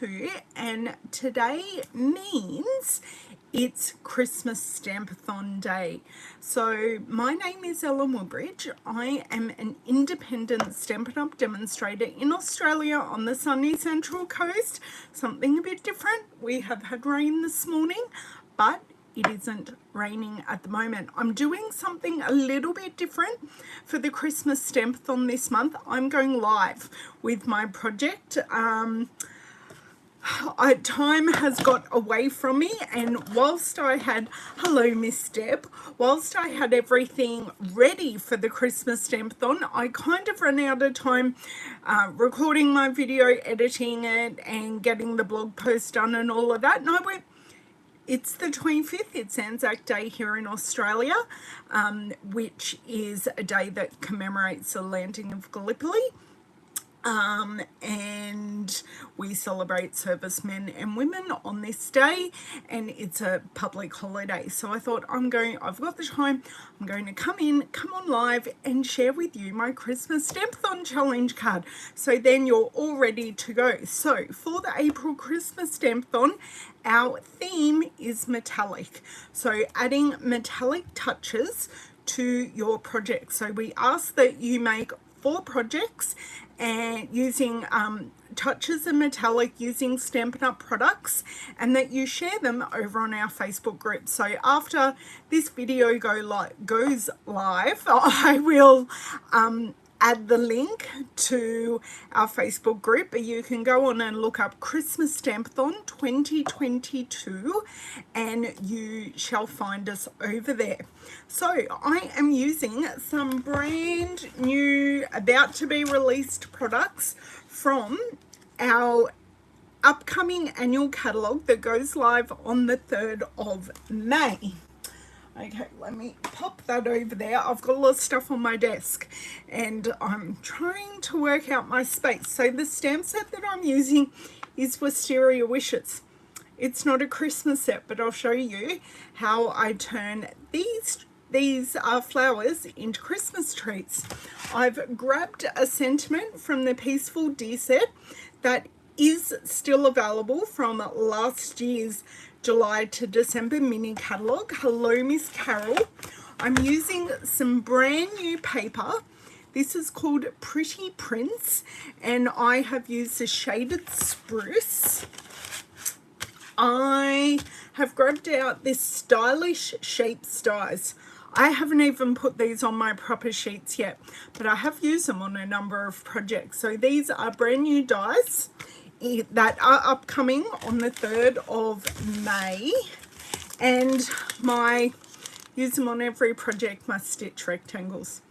22 and today means it's Christmas Stampathon Day. So my name is Woodbridge. I am an independent Stampin' Up! Demonstrator in Australia on the sunny Central Coast. Something a bit different. We have had rain this morning, but it isn't raining at the moment. I'm doing something a little bit different for the Christmas Stampathon this month. I'm going live with my project. Time has got away from me, and whilst I had, hello Miss Deb, whilst I had everything ready for the Christmas Stampathon, I kind of ran out of time recording my video, editing it, and getting the blog post done and all of that. And I went, it's the 25th, it's Anzac Day here in Australia, which is a day that commemorates the landing of Gallipoli. And we celebrate servicemen and women on this day, and it's a public holiday. So I thought, I've got the time, I'm going to come on live and share with you my Christmas Stampathon challenge card. So then you're all ready to go. So for the April Christmas Stampathon, our theme is metallic. So adding metallic touches to your project. So we ask that you make 4 projects and using touches of metallic using Stampin' Up! Products, and that you share them over on our Facebook group. So after this video goes live, I will add the link to our Facebook group, but you can go on and look up Christmas Stampathon 2022 and you shall find us over there. So I am using some brand new, about to be released products from our upcoming annual catalogue that goes live on the 3rd of May. Okay, let me pop that over there. I've got a lot of stuff on my desk and I'm trying to work out my space. So the stamp set that I'm using is Wisteria Wishes. It's not a Christmas set, but I'll show you how I turn these flowers into Christmas trees. I've grabbed a sentiment from the Peaceful D set that is still available from last year's July to December mini catalogue. Hello Miss Carol. I'm using some brand new paper. This is called Pretty Prints and I have used the shaded spruce. I have grabbed out this stylish sheep's dies. I haven't even put these on my proper sheets yet, but I have used them on a number of projects. So these are brand new dies that are upcoming on the 3rd of May, and use them on every project, my stitch rectangles.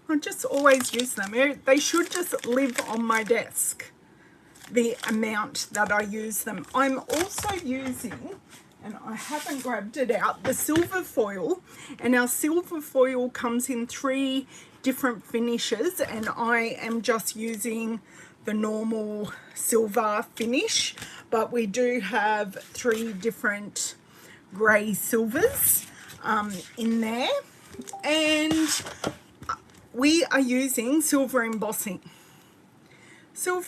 I just always use them. They should just live on my desk, the amount that I use them. I'm also using, and I haven't grabbed it out, the silver foil, and our silver foil comes in 3 different finishes, and I am just using the normal silver finish, but we do have 3 different grey silvers in there, and we are using silver embossing. So,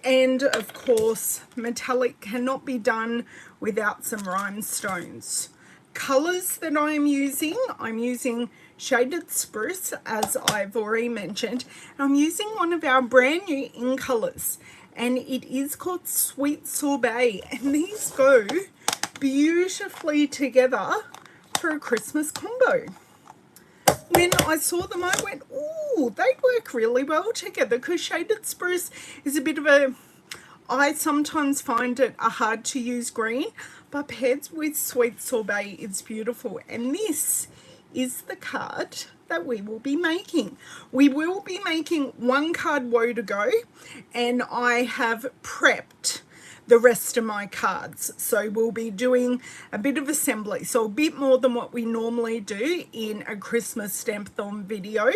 and of course metallic cannot be done without some rhinestones. Colors that I'm using shaded spruce, as I've already mentioned. I'm using one of our brand new in colors, and it is called Sweet Sorbet, and these go beautifully together for a Christmas combo. When I saw them, I went, oh, they work really well together, because shaded spruce is a bit of a, I sometimes find it a hard to use green, but paired with Sweet Sorbet, it's beautiful. And this is the card that we will be making. We will be making 1 card woe to go, and I have prepped the rest of my cards. So we'll be doing a bit of assembly, so a bit more than what we normally do in a Christmas Stampathon video.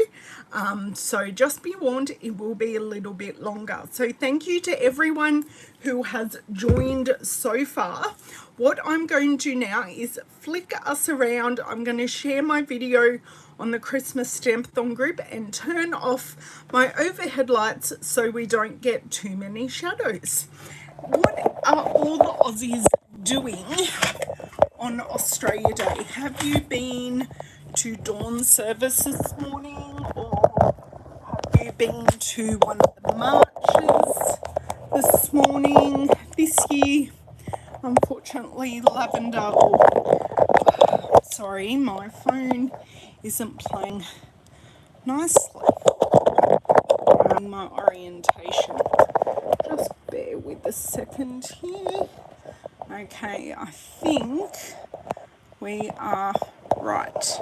So just be warned, it will be a little bit longer. So thank you to everyone who has joined so far. What I'm going to do now is flick us around. I'm going to share my video on the Christmas Stampathon group and turn off my overhead lights so we don't get too many shadows. What are all the Aussies doing on Australia Day? Have you been to dawn service this morning, or have you been to one of the marches this morning? This year, unfortunately, lavender, sorry, my phone isn't playing nicely in my orientation. Just bear with a second here. Okay, I think we are right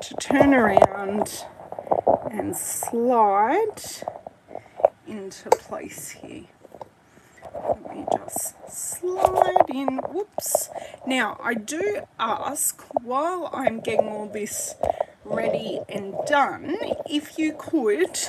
to turn around and slide into place here. Let me just slide in. Whoops. Now, I do ask, while I'm getting all this ready and done, if you could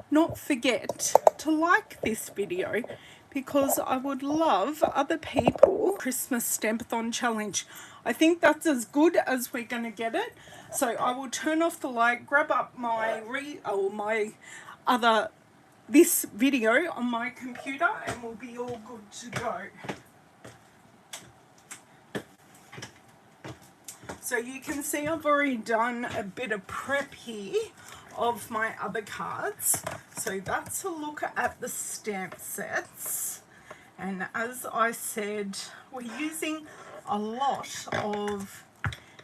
not forget to like this video, because I would love other people. Christmas Stampathon challenge. I think that's as good as we're going to get it. So I will turn off the light, grab up my this video on my computer, and we'll be all good to go. So you can see I've already done a bit of prep here of my other cards. So that's a look at the stamp sets. And as I said, we're using a lot of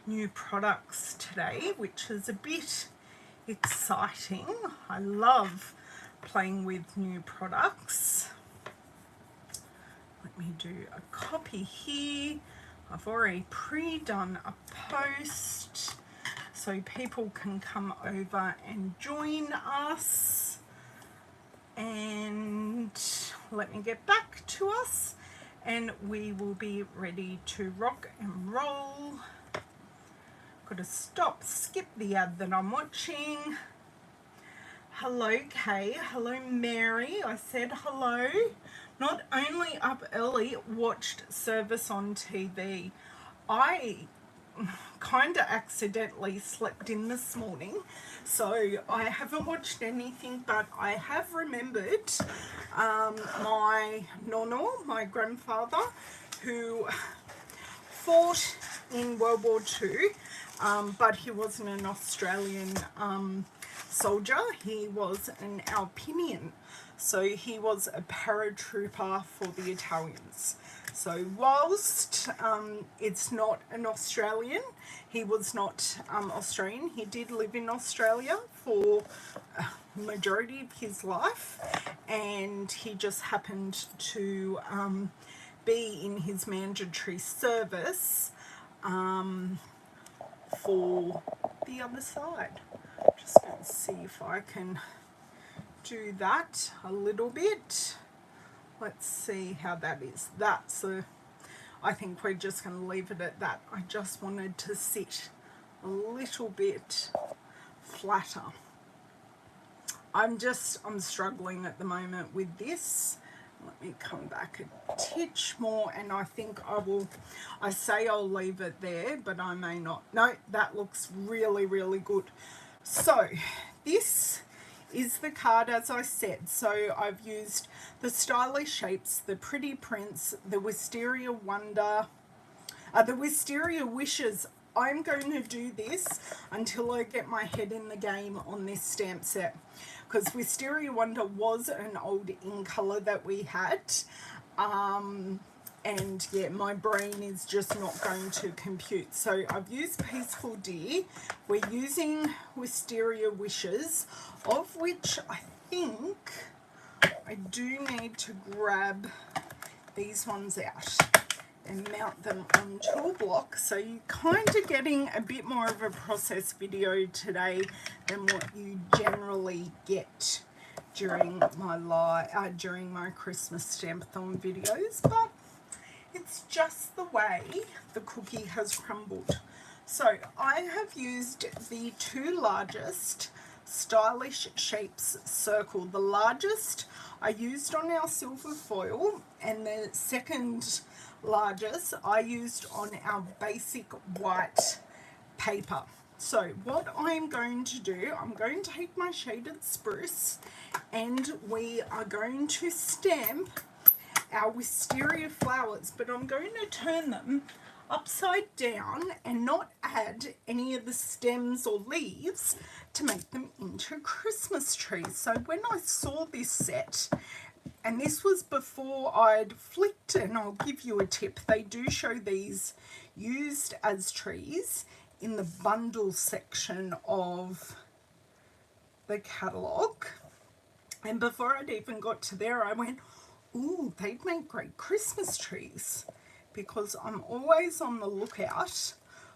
new products today, which is a bit exciting. I love playing with new products. Let me do a copy here. I've already pre-done a post so people can come over and join us. And let me get back to us and we will be ready to rock and roll. Got to skip the ad that I'm watching. Hello Kay, hello Mary, I said hello. Not only up early, watched service on TV. I kind of accidentally slept in this morning, so I haven't watched anything, but I have remembered my nono, my grandfather, who fought in World War II, but he wasn't an Australian soldier. He was an Alpinian, so he was a paratrooper for the Italians. So whilst it's not an Australian, he was not Australian, he did live in Australia for a majority of his life, and he just happened to be in his mandatory service for the other side. Just going to see if I can do that a little bit. Let's see how that is. I think we're just going to leave it at that. I just wanted to sit a little bit flatter. I'm struggling at the moment with this. Let me come back a titch more, and I think I say I'll leave it there, but I may not. No, that looks really, really good. So this is the card, as I said. So I've used the stylish shapes, the pretty prints, the Wisteria Wonder, the Wisteria Wishes. I'm going to do this until I get my head in the game on this stamp set, because Wisteria Wonder was an old in colour that we had, and yeah, my brain is just not going to compute. So I've used Peaceful Deer. We're using Wisteria Wishes, of which I think I do need to grab these ones out and mount them onto a block. So you're kind of getting a bit more of a process video today than what you generally get during my Christmas Stampathon videos, but it's just the way the cookie has crumbled. So I have used the two largest Stylish Shapes circle. The largest I used on our silver foil, and the second largest I used on our basic white paper. So what I'm going to do, I'm going to take my shaded spruce and we are going to stamp our wisteria flowers, but I'm going to turn them upside down and not add any of the stems or leaves to make them into Christmas trees. So when I saw this set, and this was before I'd flicked, and I'll give you a tip, they do show these used as trees in the bundle section of the catalogue. And before I'd even got to there, I went, ooh, they'd make great Christmas trees, because I'm always on the lookout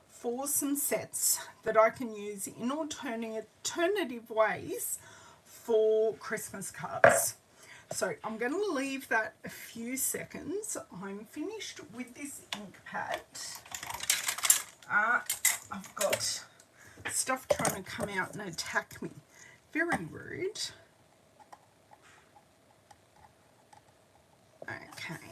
for some sets that I can use in alternative ways for Christmas cards. So I'm going to leave that a few seconds. I'm finished with this ink pad. I've got stuff trying to come out and attack me. Very rude. Okay.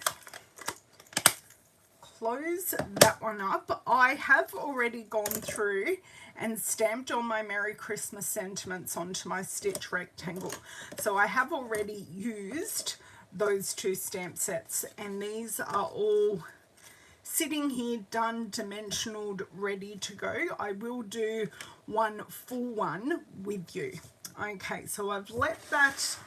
Close that one up. I have already gone through and stamped all my Merry Christmas sentiments onto my stitch rectangle. So I have already used those two stamp sets, and these are all sitting here done, dimensionaled, ready to go. I will do one full one with you. Okay, so I've let that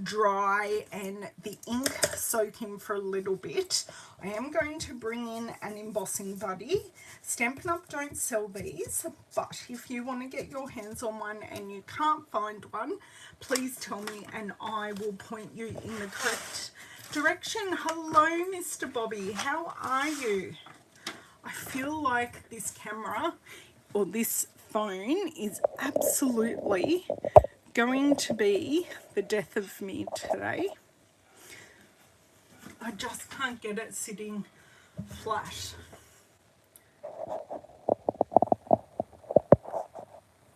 dry and the ink soak in for a little bit. I am going to bring in an embossing buddy. Stampin' Up! Don't sell these, but if you want to get your hands on one and you can't find one, please tell me and I will point you in the correct direction. Hello, Mr. Bobby, how are you? I feel like this camera or this phone is absolutely going to be the death of me today. I just can't get it sitting flat.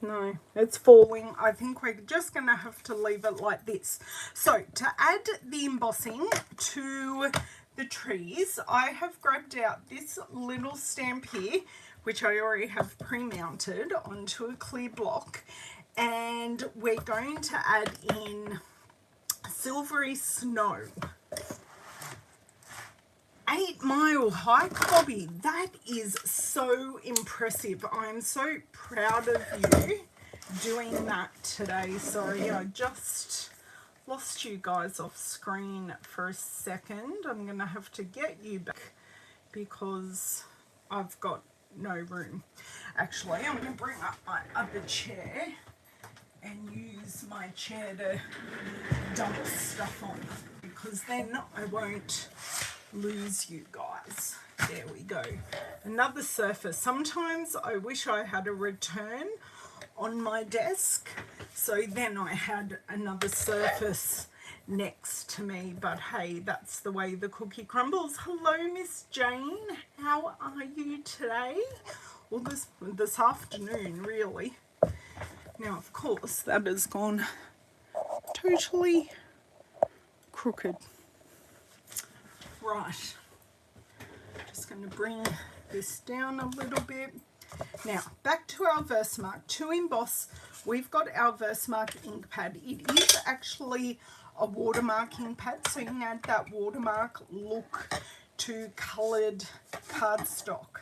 No, it's falling. I think we're just going to have to leave it like this. So to add the embossing to the trees, I have grabbed out this little stamp here, which I already have pre-mounted onto a clear block, and we're going to add in Silvery Snow. 8 Mile hike, Bobby. That is so impressive. I'm so proud of you doing that today. Sorry, I just lost you guys off screen for a second. I'm going to have to get you back because I've got no room. Actually, I'm going to bring up my other chair and use my chair to dump stuff on, because then I won't lose you guys. There we go. Another surface. Sometimes I wish I had a return on my desk, so then I had another surface next to me, but hey, that's the way the cookie crumbles. Hello, Miss Jane, how are you today? Well, this afternoon, really. Now, of course, that has gone totally crooked. Right, just going to bring this down a little bit. Now, back to our Versamark. To emboss, we've got our Versamark ink pad. It is actually a watermark ink pad, so you can add that watermark look to coloured cardstock.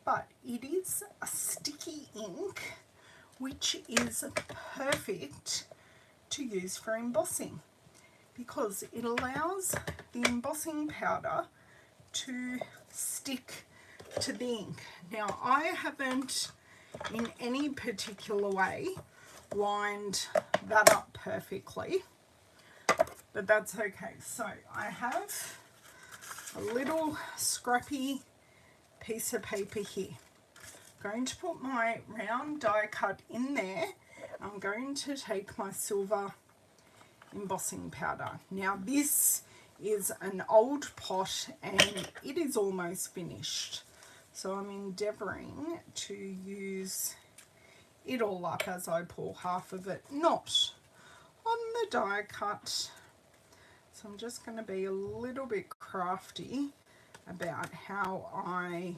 But it is a sticky ink, which is perfect to use for embossing, because it allows the embossing powder to stick to the ink. Now, I haven't in any particular way lined that up perfectly, but that's okay. So I have a little scrappy piece of paper here. I'm going to put my round die cut in there. I'm going to take my silver embossing powder. Now, this is an old pot and it is almost finished, so I'm endeavouring to use it all up as I pour half of it, not on the die cut. So I'm just going to be a little bit crafty about how I,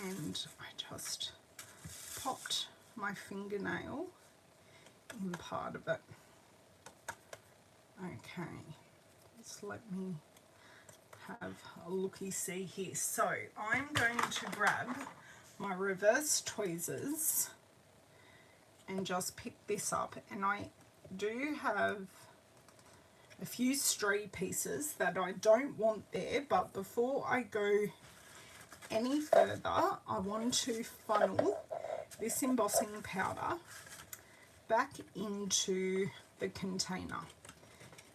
and I just popped my fingernail in part of it. Okay, just let me have a looky-see here. So I'm going to grab my reverse tweezers and just pick this up, and I do have a few stray pieces that I don't want there, but before I go any further, I want to funnel this embossing powder back into the container,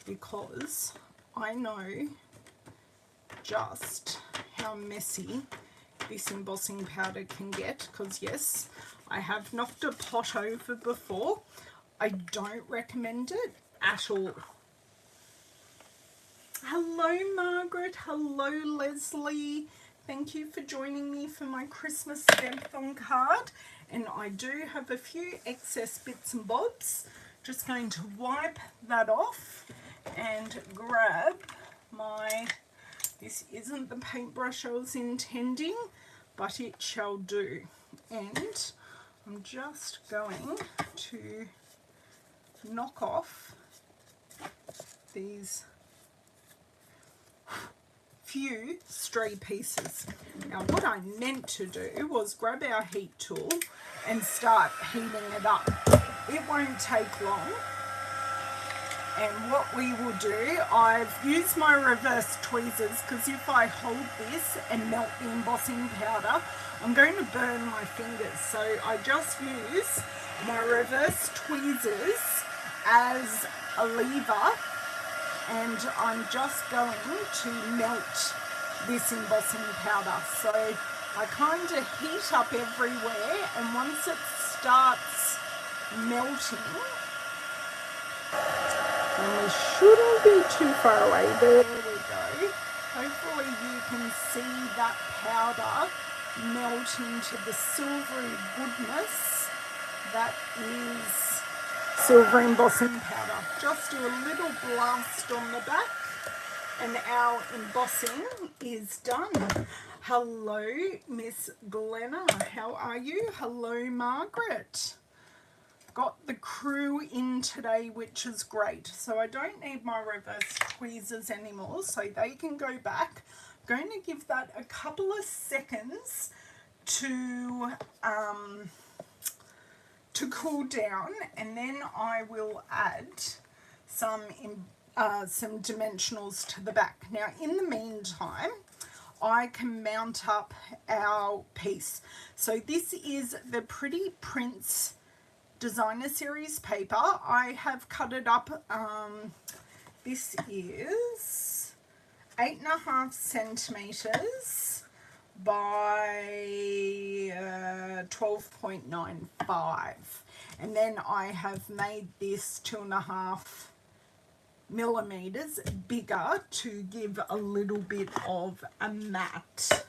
because I know just how messy this embossing powder can get, because yes, I have knocked a pot over before. I don't recommend it at all. Hello Margaret, hello Leslie, thank you for joining me for my Christmas Stampathon card. And I do have a few excess bits and bobs. Just going to wipe that off and grab my, this isn't the paintbrush I was intending, but it shall do. And I'm just going to knock off these few stray pieces. Now what I meant to do was grab our heat tool and start heating it up. It won't take long. And what we will do, I've used my reverse tweezers, because if I hold this and melt the embossing powder, I'm going to burn my fingers. So I just use my reverse tweezers as a lever, and I'm just going to melt this embossing powder. So I kind of heat up everywhere, and once it starts melting, and we shouldn't be too far away, there we go. Hopefully you can see that powder melt into the silvery goodness that is silver embossing powder. Just do a little blast on the back and our embossing is done. Hello Miss Glenna, how are you? Hello Margaret. Got the crew in today, which is great. So I don't need my reverse tweezers anymore, so they can go back. I'm going to give that a couple of seconds to cool down, and then I will add some dimensionals to the back. Now in the meantime, I can mount up our piece. So this is the Pretty Prince Designer Series paper. I have cut it up. This is 8.5 centimeters by 12.95, and then I have made this 2.5 millimeters bigger to give a little bit of a mat.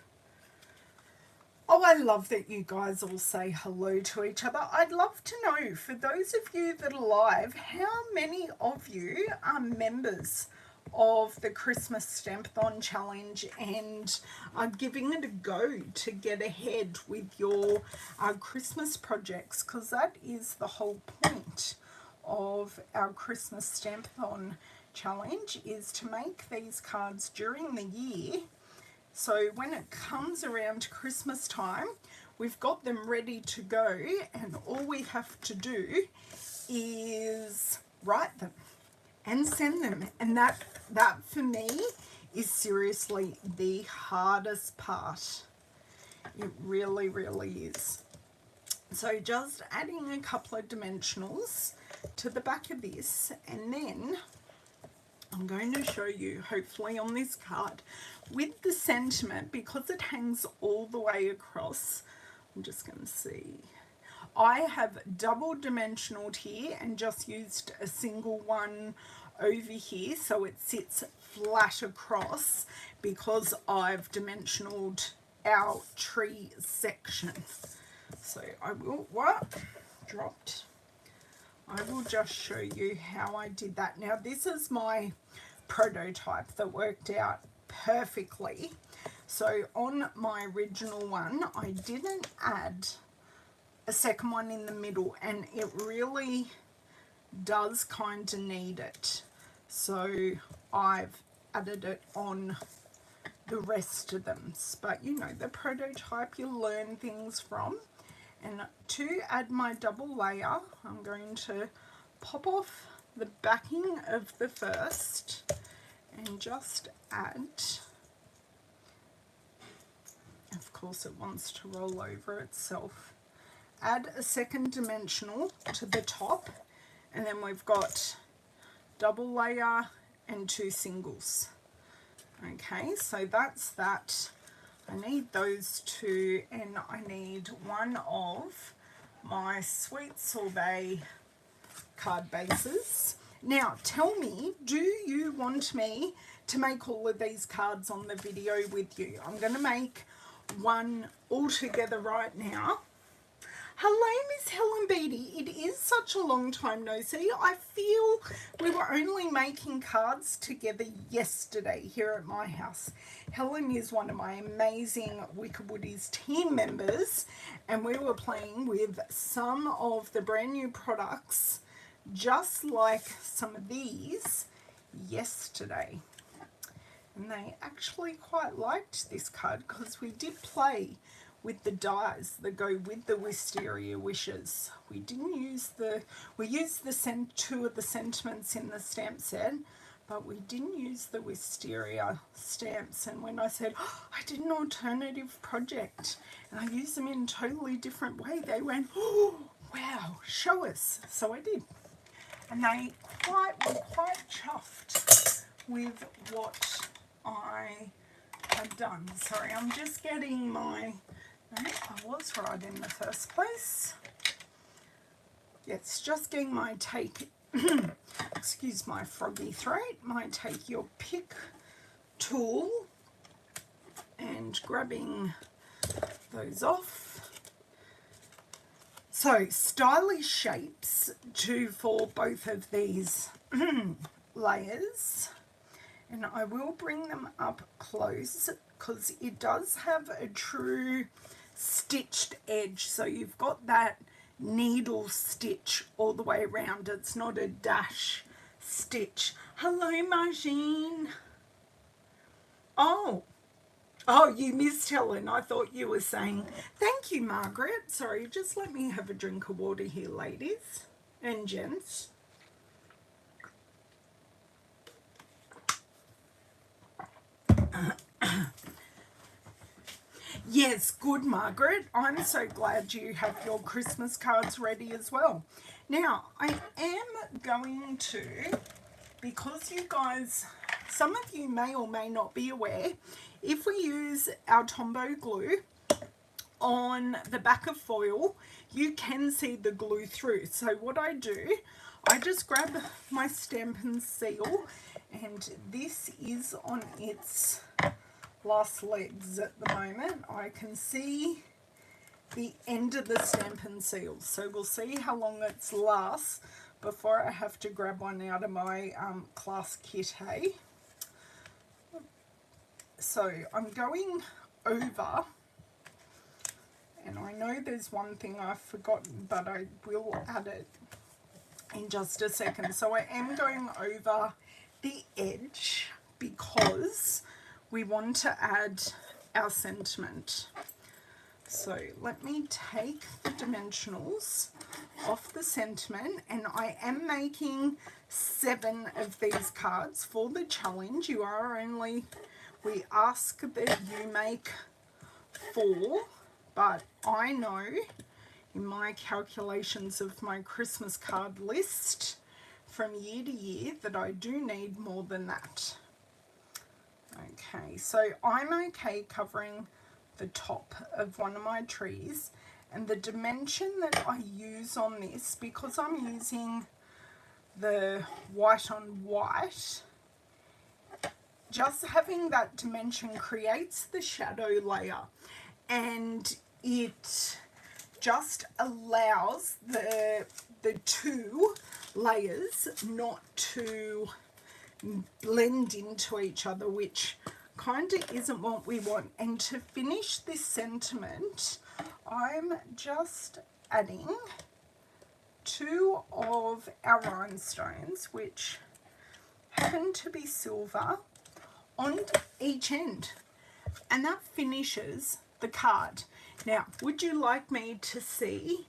Oh, I love that you guys all say hello to each other. I'd love to know, for those of you that are live, how many of you are members of the Christmas Stampathon challenge and are giving it a go to get ahead with your Christmas projects, because that is the whole point of our Christmas Stampathon challenge, is to make these cards during the year. So when it comes around to Christmas time, we've got them ready to go, and all we have to do is write them and send them. And that for me is seriously the hardest part. It really, really is. So just adding a couple of dimensionals to the back of this, and then I'm going to show you, hopefully on this card, with the sentiment, because it hangs all the way across. I'm just going to see. I have double dimensionaled here and just used a single one over here, so it sits flat across, because I've dimensionaled our tree section. So I will, dropped. I will just show you how I did that. Now this is my prototype that worked out perfectly. So on my original one, I didn't add a second one in the middle, and it really does kind of need it. So I've added it on the rest of them. But you know, the prototype you learn things from. And to add my double layer, I'm going to pop off the backing of the first and just add, of course it wants to roll over itself, add a second dimensional to the top, and then we've got double layer and 2 singles. Okay, so that's that. I need those 2, and I need one of my Sweet Sorbet card bases. Now tell me, do you want me to make all of these cards on the video with you? I'm going to make one all together right now. Hello, Miss Helen Beatty. It is such a long time no see. I feel we were only making cards together yesterday here at my house. Helen is one of my amazing Wicked Woodies team members, and we were playing with some of the brand new products, just like some of these, yesterday. And they actually quite liked this card because we did play with the dies that go with the Wisteria wishes. We didn't use we used the 2 of the sentiments in the stamp set, but we didn't use the Wisteria stamps. And when I said, oh, I did an alternative project and I used them in a totally different way, they went, oh, wow, show us. So I did. And they were quite chuffed with what I had done. Sorry, I'm just getting my... No, I was right in the first place. Yes, just getting my take, excuse my froggy throat, my take your pick tool and grabbing those off. So, stylish shapes for both of these layers. And I will bring them up close because it does have a true stitched edge. So you've got that needle stitch all the way around. It's not a dash stitch. Hello, Margine. Oh, you missed Helen. I thought you were saying thank you, Margaret. Sorry, just let me have a drink of water here, ladies and gents. Yes, good, Margaret. I'm so glad you have your Christmas cards ready as well. Now, I am going to, because you guys, some of you may or may not be aware, if we use our Tombow glue on the back of foil, you can see the glue through. So what I do, I just grab my Stampin seal, and this is on its last legs at the moment. I can see the end of the Stampin' seal, so we'll see how long it lasts before I have to grab one out of my class kit, hey? So I'm going over, and I know there's one thing I've forgotten, but I will add it in just a second. So I am going over the edge because we want to add our sentiment. So let me take the dimensionals off the sentiment, and I am making 7 of these cards for the challenge. We ask that you make 4, but I know in my calculations of my Christmas card list from year to year that I do need more than that. Okay, so I'm okay covering the top of one of my trees, and the dimension that I use on this, because I'm using the white on white, just having that dimension creates the shadow layer, and it just allows the 2 layers not to blend into each other, which kind of isn't what we want. And to finish this sentiment, I'm just adding 2 of our rhinestones, which happen to be silver, on each end, and that finishes the card. Now, would you like me to see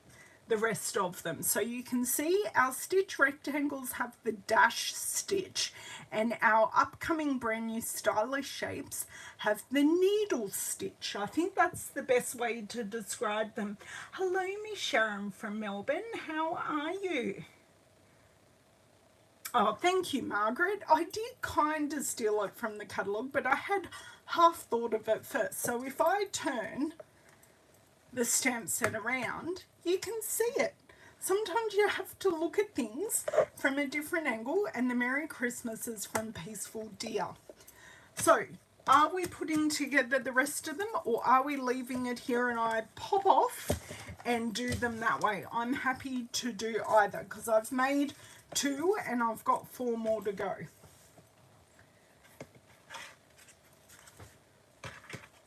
the rest of them? So you can see our stitch rectangles have the dash stitch, and our upcoming brand new stylish shapes have the needle stitch. I think that's the best way to describe them. Hello, Miss Sharon from Melbourne. How are you? Oh, thank you, Margaret. I did kind of steal it from the catalogue, but I had half thought of it first. So if I turn the stamp set around, you can see it. Sometimes you have to look at things from a different angle, and the Merry Christmas is from Peaceful Deer. So, are we putting together the rest of them, or are we leaving it here and I pop off and do them that way? I'm happy to do either, because I've made 2 and I've got 4 more to go.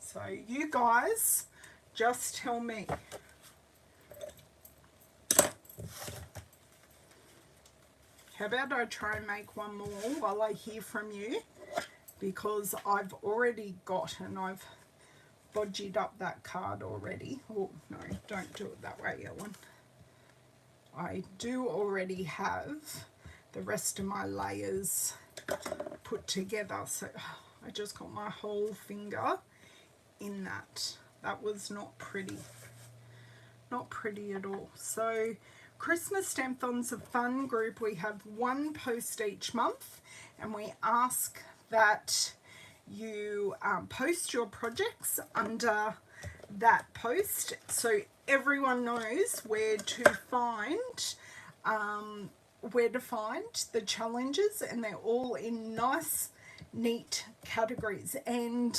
So you guys just tell me. How about I try and make one more while I hear from you, because I've already got, and I've bodged up that card already. Oh no, don't do it that way, Ellen. I do already have the rest of my layers put together, so I just got my whole finger in that. That was not pretty. Not pretty at all. So Christmas Stampathon's a fun group. We have 1 post each month, and we ask that you post your projects under that post, so everyone knows where to find the challenges, and they're all in nice, neat categories. And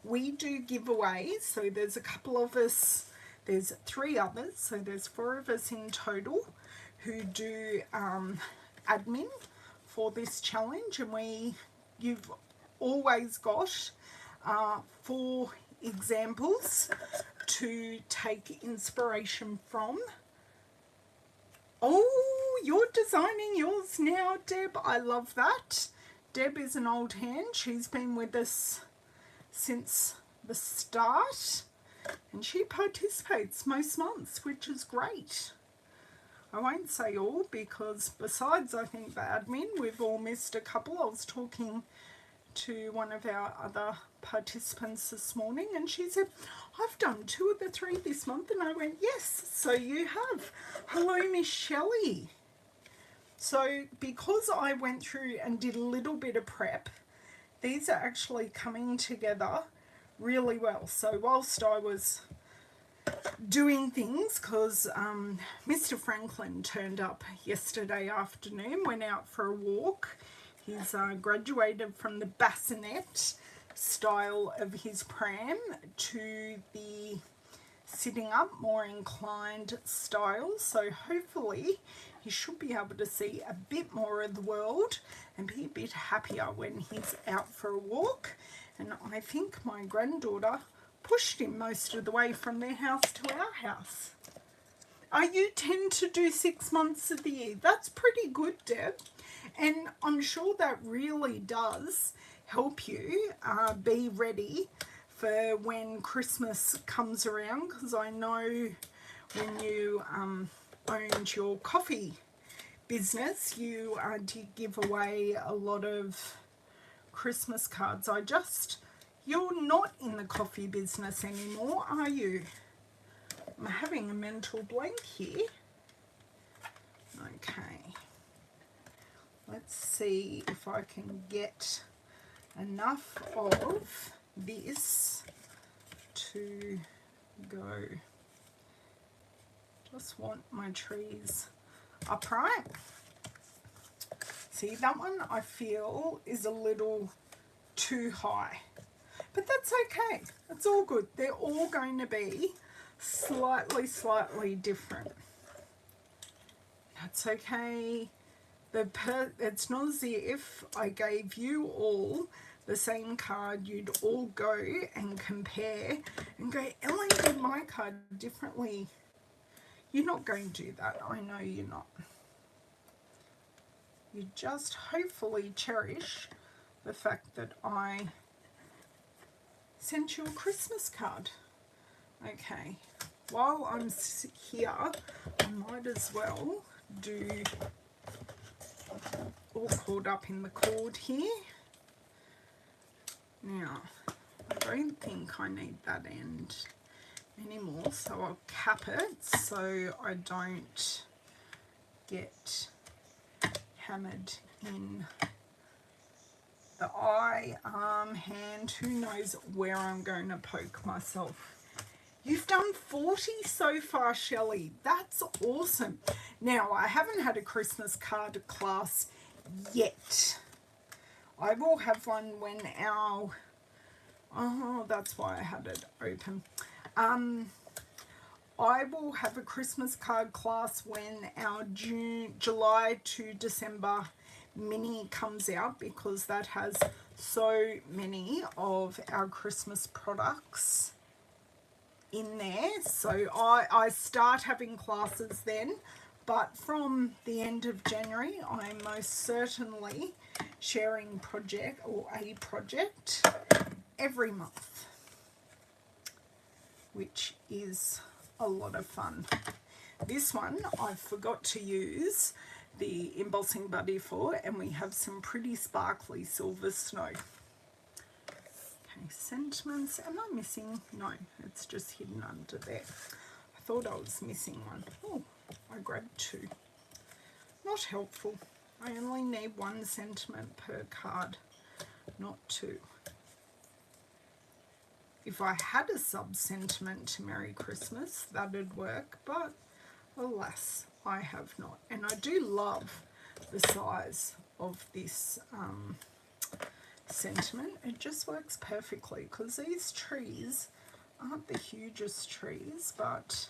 we do giveaways, so there's a couple of us, there's 3 others, so there's 4 of us in total who do admin for this challenge, and you've always got 4 examples to take inspiration from. Oh, you're designing yours now, Deb. I love that. Deb is an old hand. She's been with us since the start, and she participates most months, which is great. I won't say all, because besides, I think, the admin, we've all missed a couple. I was talking to one of our other participants this morning, and she said, I've done 2 of the 3 this month, and I went, yes, so you have. Hello, Miss Shelley. So because I went through and did a little bit of prep, these are actually coming together really well. So whilst I was doing things, because Mr. Franklin turned up yesterday afternoon, went out for a walk. He's graduated from the bassinet style of his pram to the sitting up, more inclined style. So hopefully he should be able to see a bit more of the world and be a bit happier when he's out for a walk. And I think my granddaughter pushed him most of the way from their house to our house. You tend to do 6 months of the year. That's pretty good, Deb. And I'm sure that really does help you be ready for when Christmas comes around, because I know when you owned your coffee business, you did give away a lot of Christmas cards. You're not in the coffee business anymore, are you? I'm having a mental blank here. Okay. Let's see if I can get enough of this to go. Just want my trees upright. See, that one I feel is a little too high, but that's okay. It's all good. They're all going to be slightly different. That's okay. It's not as if I gave you all the same card. You'd all go and compare and go, Ellen did my card differently. You're not going to do that. I know you're not. You just hopefully cherish the fact that I sent you a Christmas card. Okay, while I'm here, I might as well do all caught up in the cord here. Now, I don't think I need that end anymore, so I'll cap it so I don't get hammered in the eye, arm, hand, who knows where I'm going to poke myself. You've done 40 so far, Shelley. That's awesome. Now, I haven't had a Christmas card class yet. I will have one when our... Oh, that's why I had it open. I will have a Christmas card class when our July to December mini comes out, because that has so many of our Christmas products in there. So I start having classes then, but from the end of January I'm most certainly sharing a project every month, which is a lot of fun. This one I forgot to use the embossing buddy for, and we have some pretty sparkly silver snow. Okay, sentiments. Am I missing? No, it's just hidden under there. I thought I was missing one. Oh, I grabbed two. Not helpful. I only need one sentiment per card, not two. If I had a sub-sentiment to Merry Christmas, that'd work, but alas, I have not. And I do love the size of this sentiment. It just works perfectly, because these trees aren't the hugest trees, but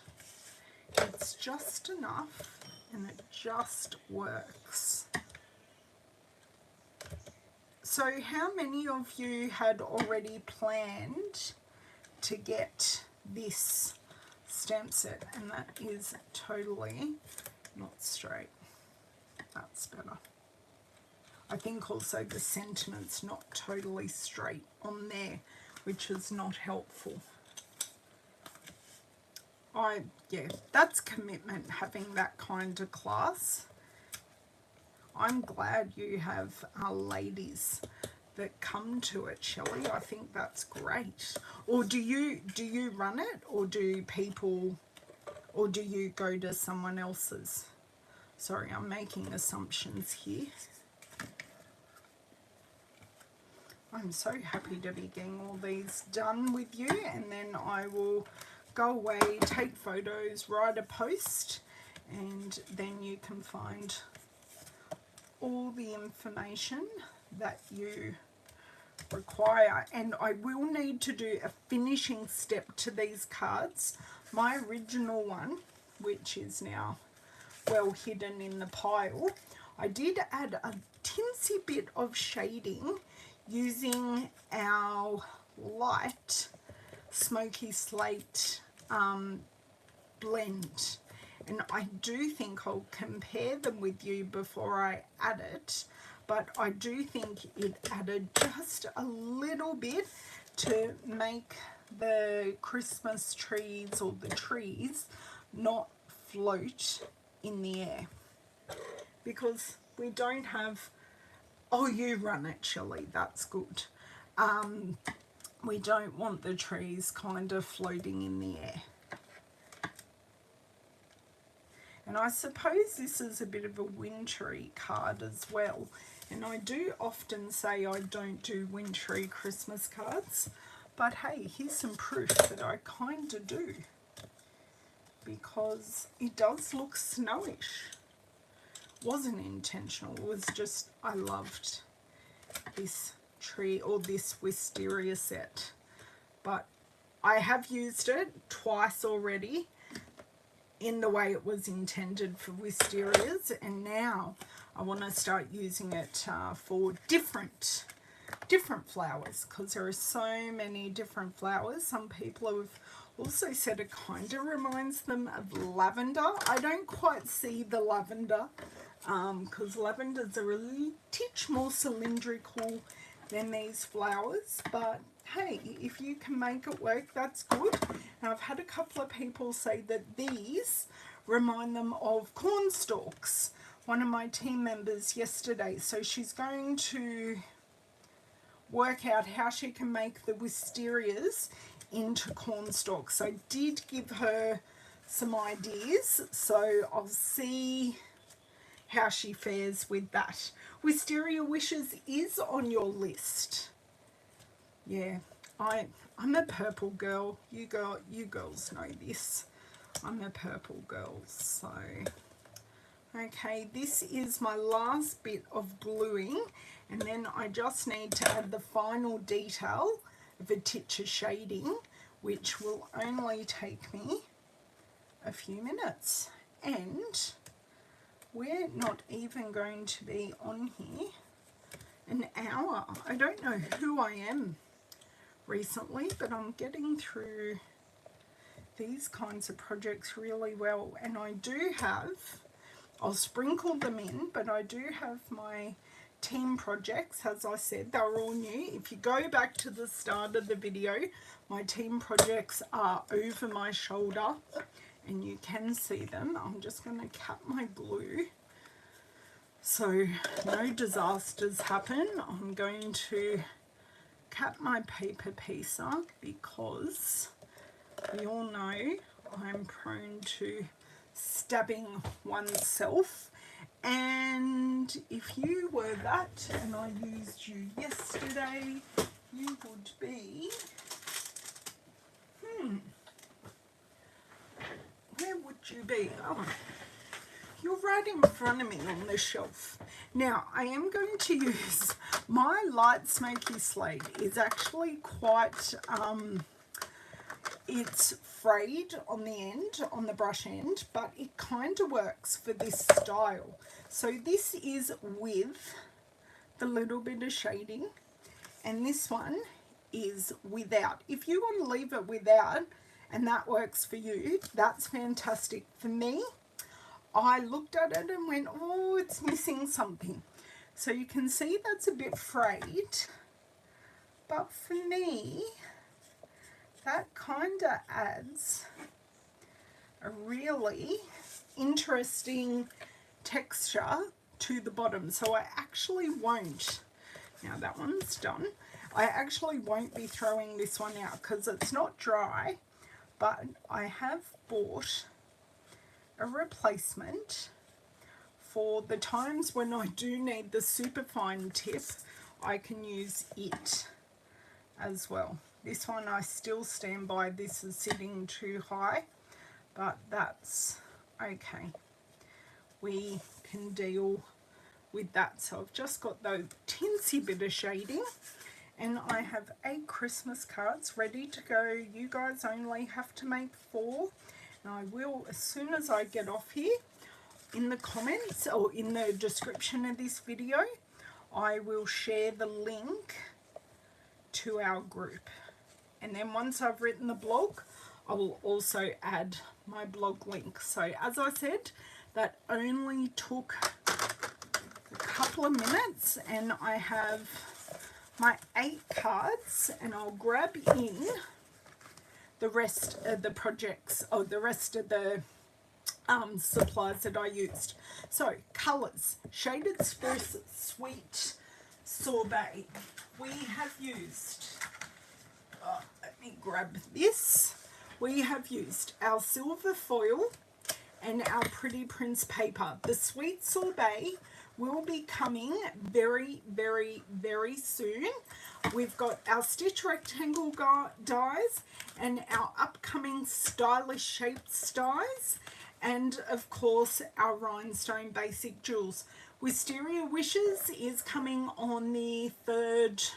it's just enough and it just works. So how many of you had already planned to get this stamp set? And that is totally not straight. That's better. I think also the sentiment's not totally straight on there, which is not helpful. Yeah, that's commitment, having that kind of class. I'm glad you have ladies that come to it, Shelley. I think that's great. Or do you run it, or do people, or do you go to someone else's? Sorry, I'm making assumptions here. I'm so happy to be getting all these done with you, and then I will go away, take photos, write a post, and then you can find all the information that you require. And I will need to do a finishing step to these cards. My original one, which is now well hidden in the pile, I did add a tinsy bit of shading using our light smoky slate blend, and I do think I'll compare them with you before I add it, but I do think it added just a little bit to make the Christmas trees, or the trees, not float in the air, because we don't have... Oh, you run it, Shelley, that's good. We don't want the trees kind of floating in the air. And I suppose this is a bit of a wintry card as well. And I do often say I don't do wintry Christmas cards, but hey, here's some proof that I kind of do, because it does look snowish. Wasn't intentional, it was just I loved this tree, or this wisteria set, but I have used it twice already in the way it was intended for wisterias, and now I want to start using it for different different flowers, because there are so many different flowers. Some people have also said it kind of reminds them of lavender. I don't quite see the lavender, because lavenders are a titch more cylindrical than these flowers, but hey, if you can make it work, that's good. And I've had a couple of people say that these remind them of corn stalks. One of my team members yesterday, so she's going to work out how she can make the wisterias into corn stalks. I did give her some ideas, so I'll see how she fares with that. Wisteria Wishes is on your list. Yeah, I'm a purple girl. You girls know this. I'm a purple girl, so okay, this is my last bit of gluing, and then I just need to add the final detail of a titch of shading, which will only take me a few minutes. And we're not even going to be on here an hour. I don't know who I am recently, but I'm getting through these kinds of projects really well. And I do have, I'll sprinkle them in, but I do have my team projects. As I said, they're all new. If you go back to the start of the video, my team projects are over my shoulder and you can see them. I'm just going to cap my glue so no disasters happen. I'm going to cap my paper piecer because we all know I'm prone to stabbing oneself, and if you were that and I used you yesterday, you would be where would you be? Oh, you're right in front of me on the shelf. Now I am going to use my light smoky slate. Is actually quite it's frayed on the end, on the brush end, but it kind of works for this style. So this is with the little bit of shading, and this one is without. If you want to leave it without and that works for you, that's fantastic. For me, I looked at it and went, oh, it's missing something. So you can see that's a bit frayed, but for me, that kind of adds a really interesting texture to the bottom. So I actually won't, now that one's done, I actually won't be throwing this one out because it's not dry, but I have bought a replacement for the times when I do need the super fine tip. I can use it as well. This one I still stand by, this is sitting too high, but that's okay. We can deal with that. So I've just got the tinsy bit of shading, and I have 8 Christmas cards ready to go. You guys only have to make 4, and I will, as soon as I get off here, in the comments or in the description of this video, I will share the link to our group. And then once I've written the blog, I will also add my blog link. So as I said, that only took a couple of minutes, and I have my 8 cards, and I'll grab in the rest of the projects, or the rest of the supplies that I used. So colours, Shaded Spruce Sweet Sorbet. We have used, let me grab this. We have used our silver foil and our Pretty Prince paper. The Sweet Sorbet will be coming very, very, very soon. We've got our Stitch Rectangle dies and our upcoming Stylish Shaped dies, and of course our Rhinestone Basic Jewels. Wisteria Wishes is coming on the 3rd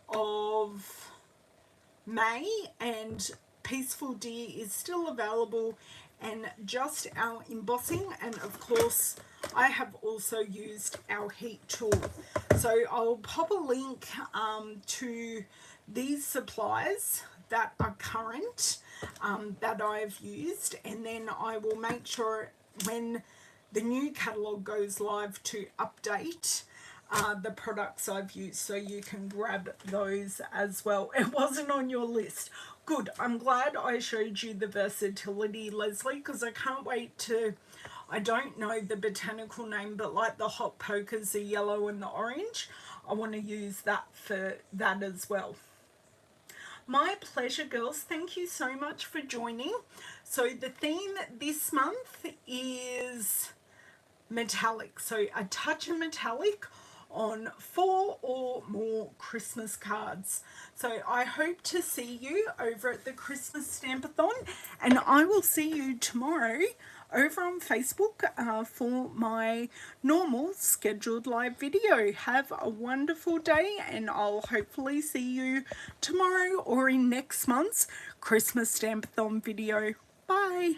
of May, and Peaceful Deer is still available, and just our embossing, and of course I have also used our heat tool. So I'll pop a link to these supplies that are current, that I've used, and then I will make sure when the new catalogue goes live to update the products I've used, so you can grab those as well. It wasn't on your list. Good, I'm glad I showed you the versatility, Leslie, because I can't wait to, I don't know the botanical name, but like the hot pokers, the yellow and the orange, I want to use that for that as well. My pleasure, girls. Thank you so much for joining. So the theme this month is metallic, so a touch of metallic on 4 or more Christmas cards. So I hope to see you over at the Christmas Stampathon, and I will see you tomorrow over on Facebook for my normal scheduled live video. Have a wonderful day, and I'll hopefully see you tomorrow or in next month's Christmas Stampathon video. Bye.